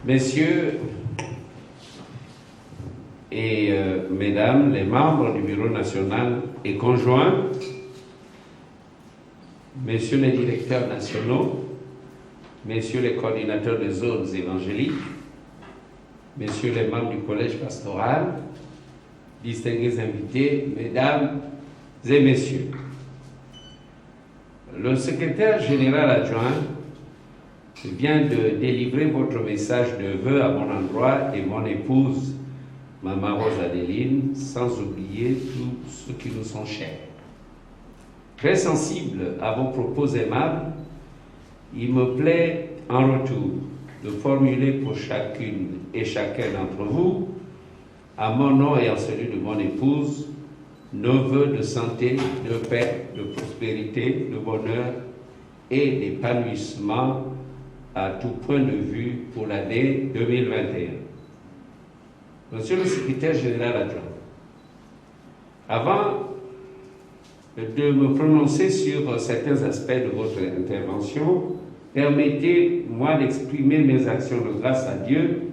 Messieurs et mesdames, les membres du Bureau national et conjoint, messieurs les directeurs nationaux, messieurs les coordinateurs des zones évangéliques, messieurs les membres du collège pastoral, distingués invités, mesdames et messieurs. Le secrétaire général adjoint vient de délivrer votre message de vœux à mon endroit et mon épouse, Maman Rose Adeline, sans oublier tous ceux qui nous sont chers. Très sensible à vos propos aimables, il me plaît en retour de formuler pour chacune et chacun d'entre vous, à mon nom et en celui de mon épouse, nos vœux de santé, de paix, de prospérité, de bonheur et d'épanouissement à tout point de vue pour l'année 2021. Monsieur le secrétaire général adjoint, avant de me prononcer sur certains aspects de votre intervention, permettez-moi d'exprimer mes actions de grâce à Dieu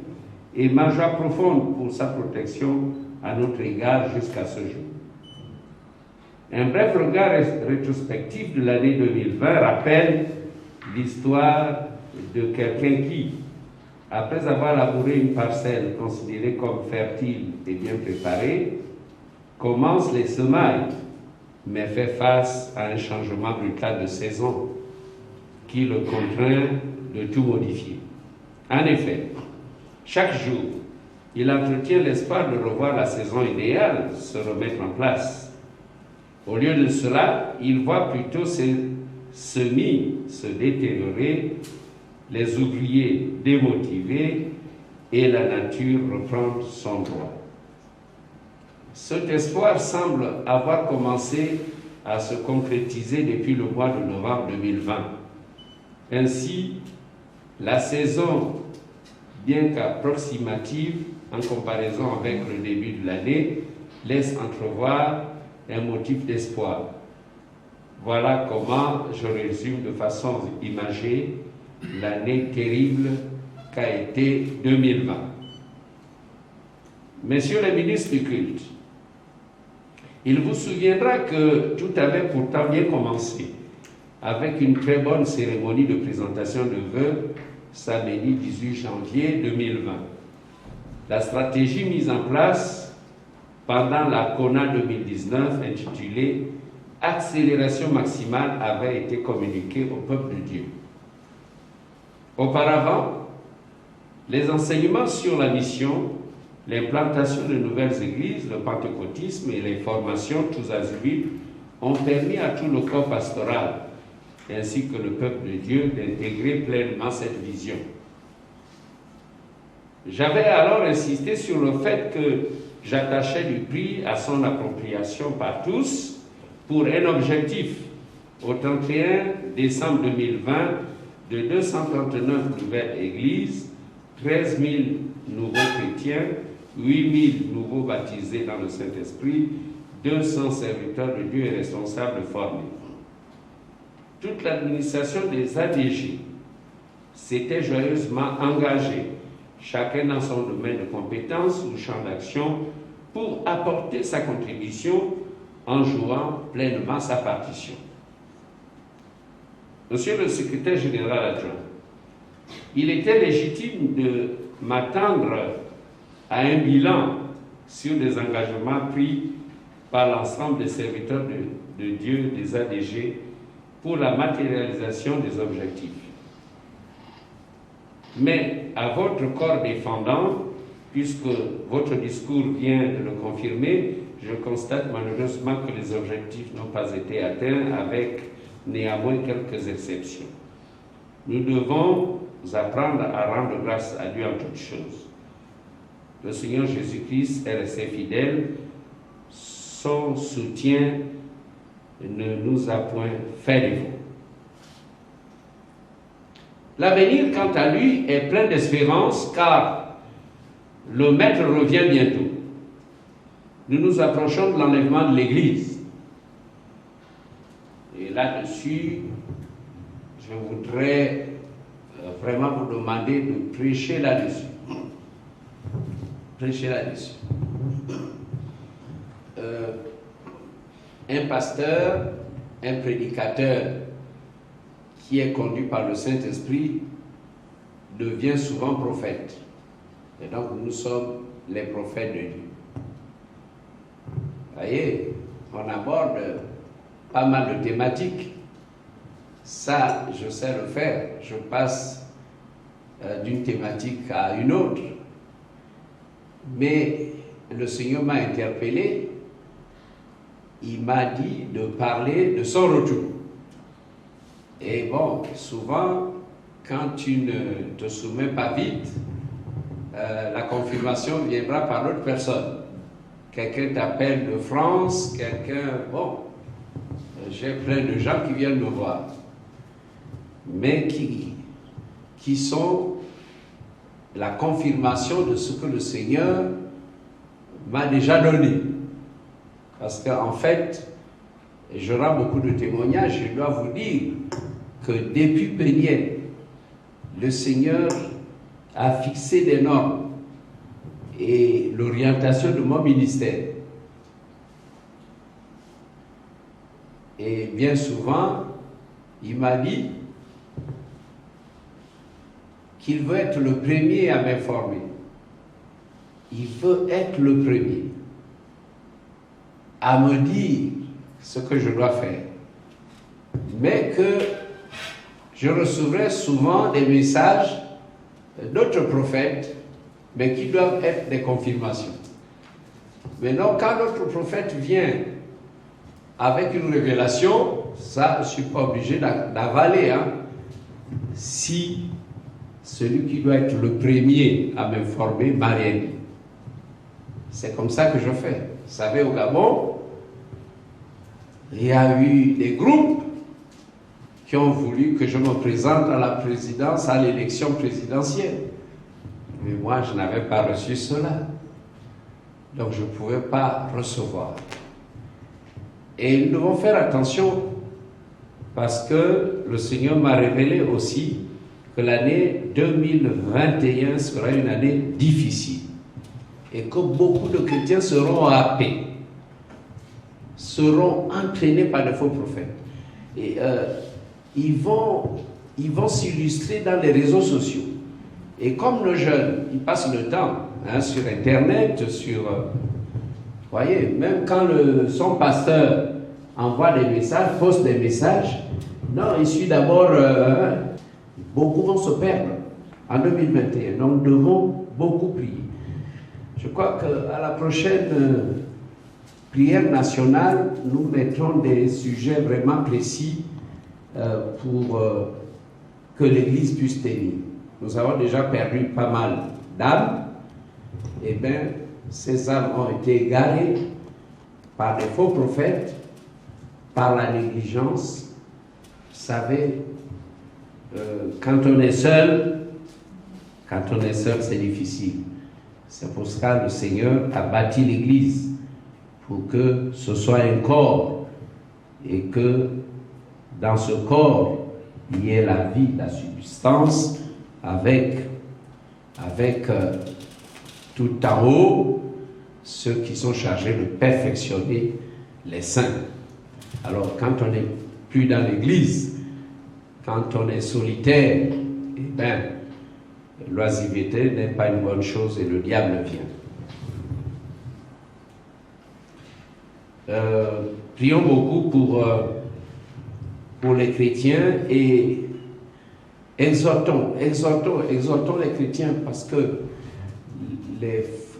et ma joie profonde pour sa protection à notre égard jusqu'à ce jour. Un bref regard rétrospectif de l'année 2020 rappelle l'histoire de quelqu'un qui, après avoir labouré une parcelle considérée comme fertile et bien préparée, commence les semailles, mais fait face à un changement brutal de saison qui le contraint de tout modifier. En effet, chaque jour, il entretient l'espoir de revoir la saison idéale se remettre en place. Au lieu de cela, il voit plutôt ses semis se détériorer, les ouvriers démotivés et la nature reprendre son droit. Cet espoir semble avoir commencé à se concrétiser depuis le mois de novembre 2020. Ainsi, la saison, bien qu'approximative en comparaison avec le début de l'année, laisse entrevoir un motif d'espoir. Voilà comment je résume de façon imagée l'année terrible qu'a été 2020. Messieurs les ministres du culte, il vous souviendra que tout avait pourtant bien commencé avec une très bonne cérémonie de présentation de vœux samedi 18 janvier 2020. La stratégie mise en place pendant la CONA 2019 intitulée « Accélération maximale » avait été communiquée au peuple de Dieu. Auparavant, les enseignements sur la mission, l'implantation de nouvelles églises, le pentecôtisme et les formations tous azimuts ont permis à tout le corps pastoral, ainsi que le peuple de Dieu, d'intégrer pleinement cette vision. J'avais alors insisté sur le fait que j'attachais du prix à son appropriation par tous pour un objectif au 31 décembre 2020 de 239 nouvelles églises, 13 000 nouveaux chrétiens, 8 000 nouveaux baptisés dans le Saint-Esprit, 200 serviteurs de Dieu et responsables formés. Toute l'administration des ADG s'était joyeusement engagée, chacun dans son domaine de compétences ou champ d'action, pour apporter sa contribution en jouant pleinement sa partition. Monsieur le secrétaire général adjoint, il était légitime de m'attendre à un bilan sur des engagements pris par l'ensemble des serviteurs de Dieu, des ADG, pour la matérialisation des objectifs. Mais à votre corps défendant, puisque votre discours vient de le confirmer, je constate malheureusement que les objectifs n'ont pas été atteints, avec néanmoins quelques exceptions. Nous devons apprendre à rendre grâce à Dieu en toutes choses. Le Seigneur Jésus-Christ est resté fidèle, son soutien ne nous a point fait défaut. L'avenir, quant à lui, est plein d'espérance, car le Maître revient bientôt. Nous nous approchons de l'enlèvement de l'Église. Et là-dessus, je voudrais vraiment vous demander de prêcher là-dessus. Prêcher là-dessus. Un pasteur, un prédicateur qui est conduit par le Saint-Esprit devient souvent prophète. Et donc nous sommes les prophètes de Dieu. Vous voyez, on aborde pas mal de thématiques. Ça, je sais le faire. Je passe d'une thématique à une autre. Mais le Seigneur m'a interpellé. Il m'a dit de parler de son retour. Et bon, souvent, quand tu ne te soumets pas vite, la confirmation viendra par l'autre personne. Quelqu'un t'appelle de France, bon, j'ai plein de gens qui viennent me voir, mais qui sont la confirmation de ce que le Seigneur m'a déjà donné. Parce qu'en fait, j'aurai beaucoup de témoignages, je dois vous dire que depuis Béniel, le Seigneur a fixé des normes et l'orientation de mon ministère. Et bien souvent, il m'a dit qu'il veut être le premier à m'informer. Il veut être le premier à me dire ce que je dois faire. Mais que je recevrai souvent des messages d'autres prophètes, mais qui doivent être des confirmations. Maintenant, quand notre prophète vient avec une révélation, ça, je ne suis pas obligé d'avaler. Si celui qui doit être le premier à m'informer m'a rien dit. C'est comme ça que je fais. Vous savez, au Gabon, il y a eu des groupes qui ont voulu que je me présente à la présidence, à l'élection présidentielle. Mais moi, je n'avais pas reçu cela. Donc, je ne pouvais pas recevoir. Et nous devons faire attention parce que le Seigneur m'a révélé aussi que l'année 2021 sera une année difficile et que beaucoup de chrétiens seront happés, seront entraînés par de faux prophètes. Et ils vont s'illustrer dans les réseaux sociaux. Et comme nos jeunes, ils passent le temps sur Internet, vous voyez, même quand son pasteur envoie des messages, poste des messages, non, il suit d'abord, beaucoup vont se perdre en 2021. Donc nous devons beaucoup prier. Je crois qu'à la prochaine prière nationale, nous mettrons des sujets vraiment précis pour que l'Église puisse tenir. Nous avons déjà perdu pas mal d'âmes. Eh bien, ces âmes ont été égarées par des faux prophètes, par la négligence. Vous savez, quand on est seul, c'est difficile. C'est pour ça que le Seigneur a bâti l'Église, pour que ce soit un corps, et que dans ce corps, il y ait la vie, la substance, avec tout en haut, ceux qui sont chargés de perfectionner les saints. Alors, quand on n'est plus dans l'Église, quand on est solitaire, eh bien, l'oisiveté n'est pas une bonne chose et le diable vient. Prions beaucoup pour les chrétiens et exhortons les chrétiens parce que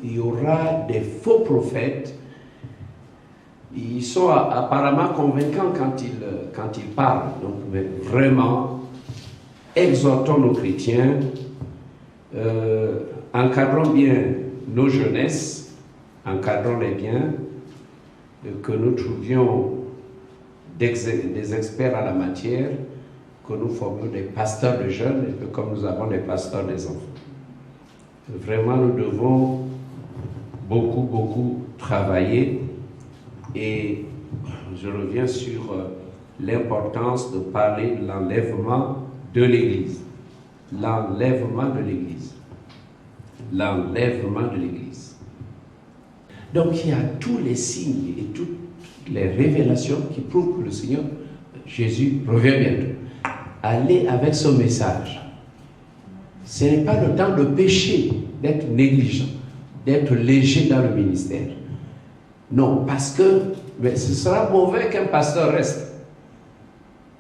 il y aura des faux prophètes. Ils sont apparemment convaincants quand ils parlent. Donc, mais vraiment, exhortons nos chrétiens, encadrons bien nos jeunesses, encadrons-les bien, que nous trouvions des experts à la matière, que nous formions des pasteurs de jeunes, et que comme nous avons des pasteurs des enfants. Vraiment, nous devons beaucoup travailler. Et je reviens sur l'importance de parler de l'enlèvement de l'Église. l'enlèvement de l'Église. L'enlèvement de l'Église. Donc il y a tous les signes et toutes les révélations qui prouvent que le Seigneur Jésus revient bientôt. Allez avec ce message. Ce n'est pas le temps de pécher, d'être négligent, d'être léger dans le ministère. Non, parce que ce sera mauvais qu'un pasteur reste.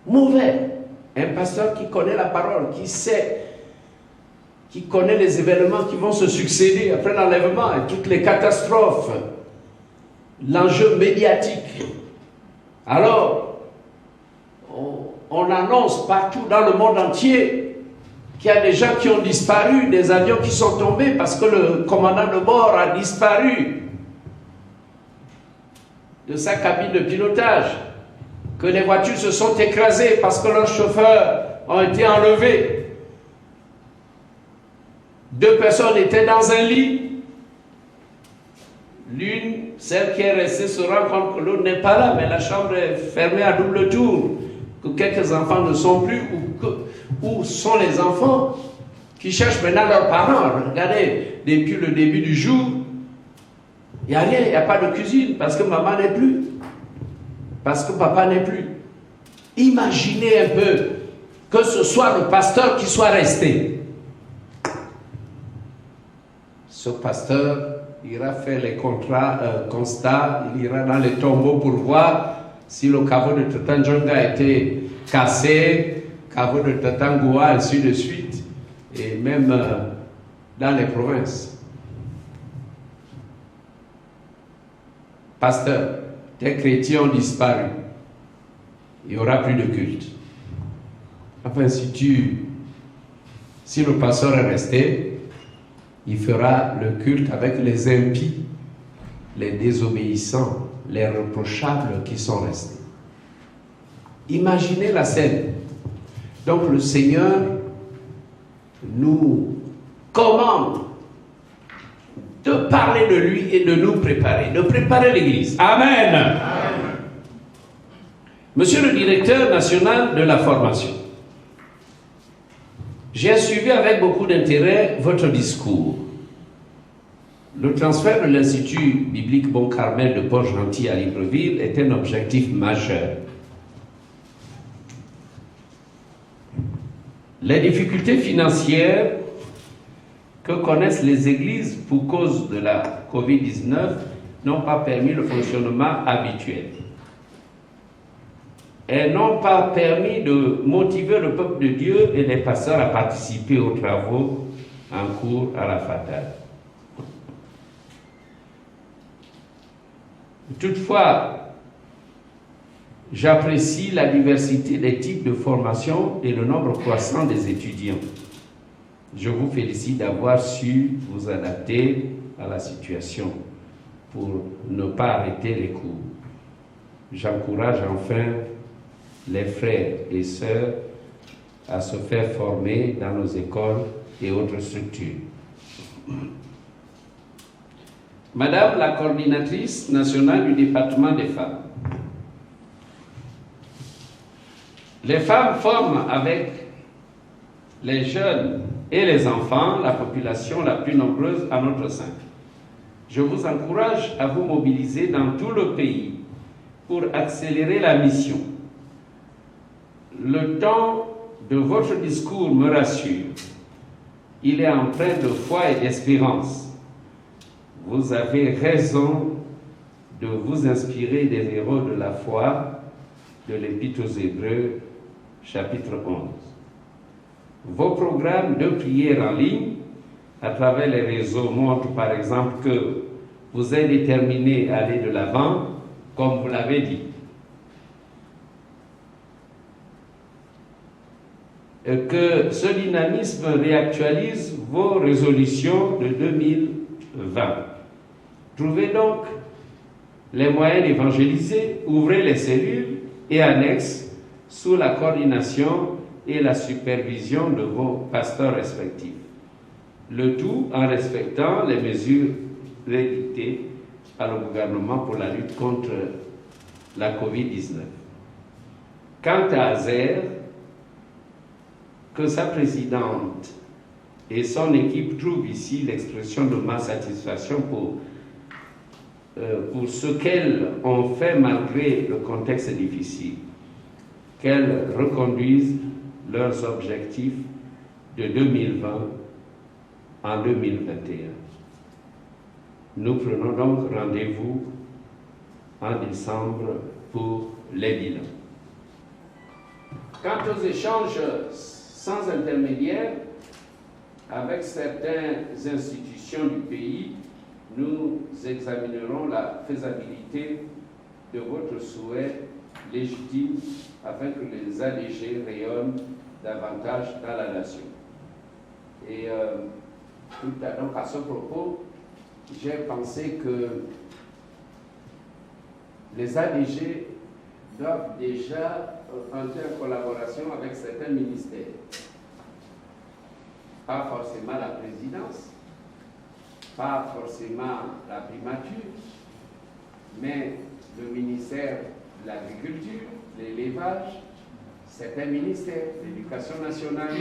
Mauvais. Un pasteur qui connaît la parole, qui sait, qui connaît les événements qui vont se succéder après l'enlèvement et toutes les catastrophes, l'enjeu médiatique. Alors, on annonce partout dans le monde entier qu'il y a des gens qui ont disparu, des avions qui sont tombés parce que le commandant de bord a disparu de sa cabine de pilotage, que les voitures se sont écrasées parce que leurs chauffeurs ont été enlevés. 2 personnes étaient dans un lit. L'une, celle qui est restée, se rend compte que l'autre n'est pas là, mais la chambre est fermée à double tour, que quelques enfants ne sont plus, où sont les enfants qui cherchent maintenant leurs parents. Regardez, depuis le début du jour, il n'y a rien, il n'y a pas de cuisine, parce que maman n'est plus, parce que papa n'est plus. Imaginez un peu que ce soit le pasteur qui soit resté. Ce pasteur ira faire les constats, il ira dans les tombeaux pour voir si le caveau de Tatanjonga a été cassé, caveau de Tatangoua, ainsi de suite, et même dans les provinces. Pasteur, tes chrétiens ont disparu. Il n'y aura plus de culte. Enfin, si le pasteur est resté, il fera le culte avec les impies, les désobéissants, les reprochables qui sont restés. Imaginez la scène. Donc le Seigneur nous commande de parler de lui et de nous préparer, de préparer l'Église. Amen. Amen. Monsieur le directeur national de la formation, j'ai suivi avec beaucoup d'intérêt votre discours. Le transfert de l'Institut biblique Bon Carmel de Port-Gentil à Libreville est un objectif majeur. Les difficultés financières que connaissent les églises pour cause de la COVID-19 n'ont pas permis le fonctionnement habituel. Elles n'ont pas permis de motiver le peuple de Dieu et les pasteurs à participer aux travaux en cours à la fatale. Toutefois, j'apprécie la diversité des types de formation et le nombre croissant des étudiants. Je vous félicite d'avoir su vous adapter à la situation pour ne pas arrêter les cours. J'encourage enfin les frères et sœurs à se faire former dans nos écoles et autres structures. Madame la coordinatrice nationale du département des femmes, les femmes forment avec les jeunes et les enfants la population la plus nombreuse à notre sein. Je vous encourage à vous mobiliser dans tout le pays pour accélérer la mission. Le temps de votre discours me rassure. Il est empreint de foi et d'espérance. Vous avez raison de vous inspirer des héros de la foi de l'Épître aux Hébreux, chapitre 11. Vos programmes de prière en ligne, à travers les réseaux, montrent par exemple que vous êtes déterminé à aller de l'avant, comme vous l'avez dit. Que ce dynamisme réactualise vos résolutions de 2020. Trouvez donc les moyens d'évangéliser, ouvrez les cellules et annexes sous la coordination et la supervision de vos pasteurs respectifs. Le tout en respectant les mesures édictées par le gouvernement pour la lutte contre la COVID-19. Quant à Azer, que sa présidente et son équipe trouvent ici l'expression de ma satisfaction pour ce qu'elles ont fait malgré le contexte difficile, qu'elles reconduisent leurs objectifs de 2020 en 2021. Nous prenons donc rendez-vous en décembre pour les bilans. Quant aux échanges sans intermédiaire avec certaines institutions du pays, nous examinerons la faisabilité de votre souhait légitime afin que les ADG rayonnent davantage dans la nation. Et donc à ce propos, j'ai pensé que les ADG doivent déjà entrer en collaboration avec certains ministères. Pas forcément la présidence, pas forcément la primature, mais le ministère de l'Agriculture, l'élevage, certains ministères, l'éducation nationale,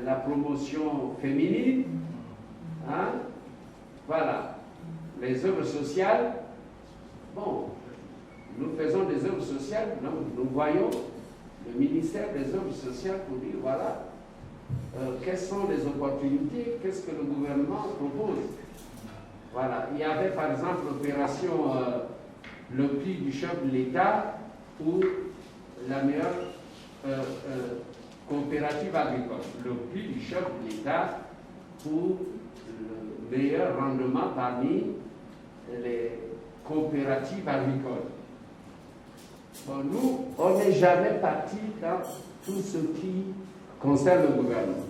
la promotion féminine, hein? Voilà, les œuvres sociales. Bon, nous faisons des œuvres sociales, donc nous voyons le ministère des œuvres sociales pour dire, voilà, quelles sont les opportunités, qu'est-ce que le gouvernement propose. Voilà, il y avait par exemple l'opération le prix du chef de l'État ou la meilleure coopérative agricole. Le prix du chef de l'État pour le meilleur rendement parmi les coopératives agricoles. Bon, nous, on n'est jamais parti dans tout ce qui concerne le gouvernement.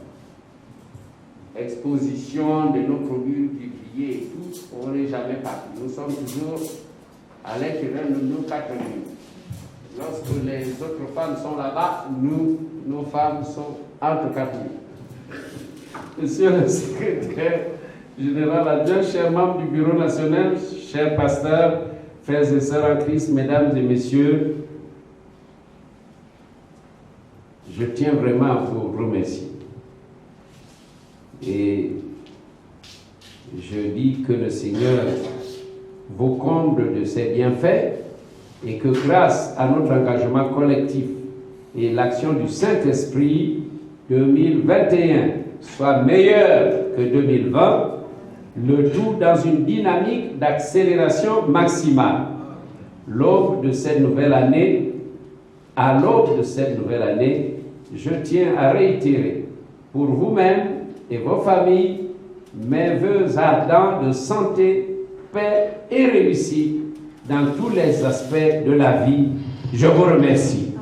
Exposition de nos produits publiés et tout, on n'est jamais parti. Nous sommes toujours à l'intérieur de nos 4 murs. Lorsque les autres femmes sont là-bas, nous, nos femmes sont entre 4 murs. Monsieur le secrétaire général adjoint, chers membres du Bureau national, chers pasteurs, frères et sœurs en Christ, mesdames et messieurs, je tiens vraiment à vous remercier. Et je dis que le Seigneur vous comble de ses bienfaits et que grâce à notre engagement collectif et l'action du Saint-Esprit, 2021 soit meilleur que 2020, le tout dans une dynamique d'accélération maximale. L'aube de cette nouvelle année, à l'aube de cette nouvelle année, je tiens à réitérer pour vous-même et vos familles mes vœux ardents de santé, paix et réussite dans tous les aspects de la vie. Je vous remercie.